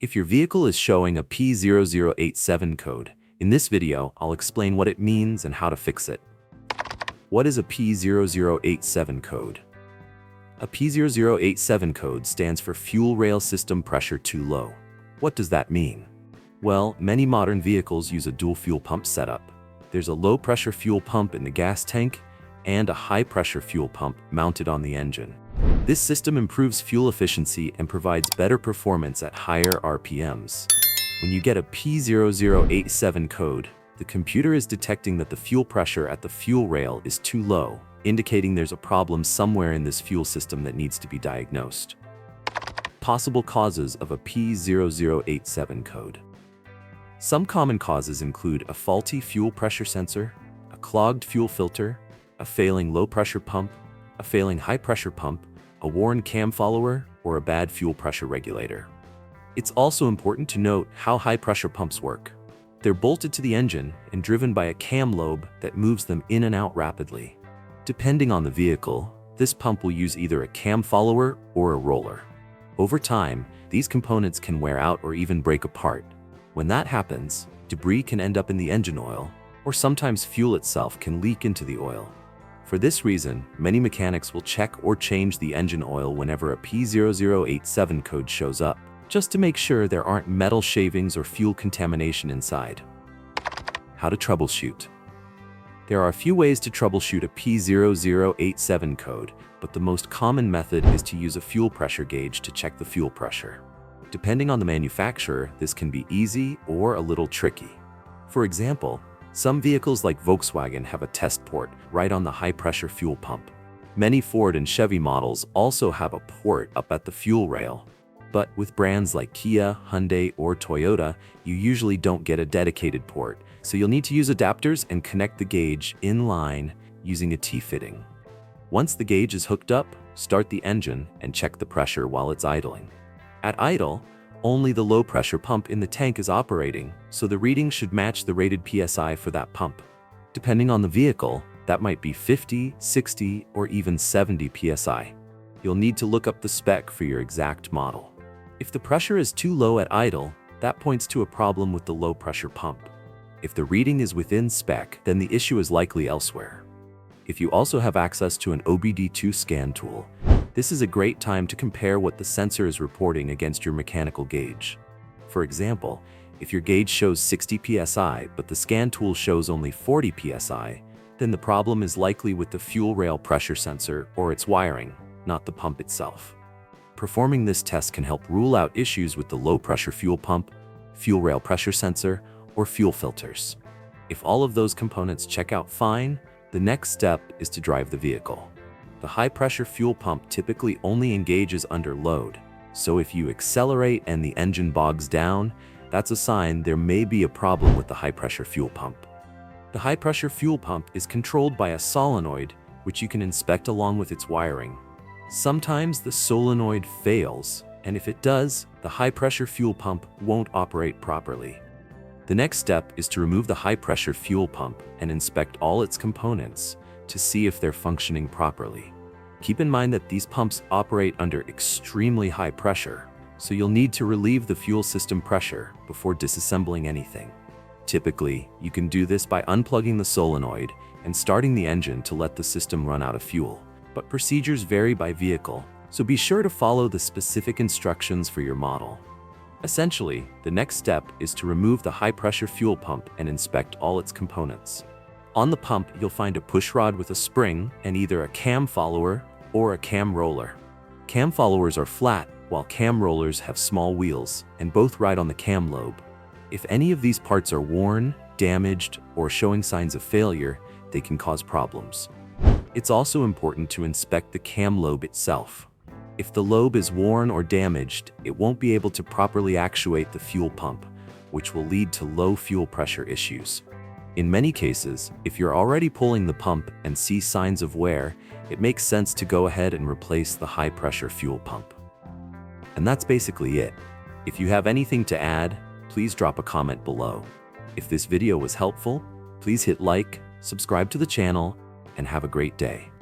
If your vehicle is showing a P0087 code, in this video, I'll explain what it means and how to fix it. What is a P0087 code? A P0087 code stands for Fuel Rail System Pressure Too Low. What does that mean? Well, many modern vehicles use a dual fuel pump setup. There's a low-pressure fuel pump in the gas tank and a high-pressure fuel pump mounted on the engine. This system improves fuel efficiency and provides better performance at higher RPMs. When you get a P0087 code, the computer is detecting that the fuel pressure at the fuel rail is too low, indicating there's a problem somewhere in this fuel system that needs to be diagnosed. Possible causes of a P0087 code. Some common causes include a faulty fuel pressure sensor, a clogged fuel filter, a failing low-pressure pump, a failing high-pressure pump, a worn cam follower, or a bad fuel pressure regulator. It's also important to note how high-pressure pumps work. They're bolted to the engine and driven by a cam lobe that moves them in and out rapidly. Depending on the vehicle, this pump will use either a cam follower or a roller. Over time, these components can wear out or even break apart. When that happens, debris can end up in the engine oil, or sometimes fuel itself can leak into the oil. For this reason, many mechanics will check or change the engine oil whenever a P0087 code shows up, just to make sure there aren't metal shavings or fuel contamination inside. How to troubleshoot. There are a few ways to troubleshoot a P0087 code, but the most common method is to use a fuel pressure gauge to check the fuel pressure. Depending on the manufacturer, this can be easy or a little tricky. For example, some vehicles like Volkswagen have a test port right on the high-pressure fuel pump. Many Ford and Chevy models also have a port up at the fuel rail. But with brands like Kia, Hyundai, or Toyota, you usually don't get a dedicated port, so you'll need to use adapters and connect the gauge in line using a T-fitting. Once the gauge is hooked up, start the engine and check the pressure while it's idling. At idle, only the low-pressure pump in the tank is operating, so the reading should match the rated PSI for that pump. Depending on the vehicle, that might be 50, 60, or even 70 PSI. You'll need to look up the spec for your exact model. If the pressure is too low at idle, that points to a problem with the low-pressure pump. If the reading is within spec, then the issue is likely elsewhere. If you also have access to an OBD2 scan tool, this is a great time to compare what the sensor is reporting against your mechanical gauge. For example, if your gauge shows 60 psi but the scan tool shows only 40 psi, then the problem is likely with the fuel rail pressure sensor or its wiring, not the pump itself. Performing this test can help rule out issues with the low-pressure fuel pump, fuel rail pressure sensor, or fuel filters. If all of those components check out fine, the next step is to drive the vehicle. The high-pressure fuel pump typically only engages under load, so if you accelerate and the engine bogs down, that's a sign there may be a problem with the high-pressure fuel pump. The high-pressure fuel pump is controlled by a solenoid, which you can inspect along with its wiring. Sometimes the solenoid fails, and if it does, the high-pressure fuel pump won't operate properly. The next step is to remove the high-pressure fuel pump and inspect all its components to see if they're functioning properly. Keep in mind that these pumps operate under extremely high pressure, so you'll need to relieve the fuel system pressure before disassembling anything. Typically, you can do this by unplugging the solenoid and starting the engine to let the system run out of fuel. But procedures vary by vehicle, so be sure to follow the specific instructions for your model. Essentially, the next step is to remove the high-pressure fuel pump and inspect all its components. On the pump, you'll find a push rod with a spring and either a cam follower or a cam roller. Cam followers are flat, while cam rollers have small wheels, and both ride on the cam lobe. If any of these parts are worn, damaged, or showing signs of failure, they can cause problems. It's also important to inspect the cam lobe itself. If the lobe is worn or damaged, it won't be able to properly actuate the fuel pump, which will lead to low fuel pressure issues. In many cases, if you're already pulling the pump and see signs of wear, it makes sense to go ahead and replace the high-pressure fuel pump. And that's basically it. If you have anything to add, please drop a comment below. If this video was helpful, please hit like, subscribe to the channel, and have a great day.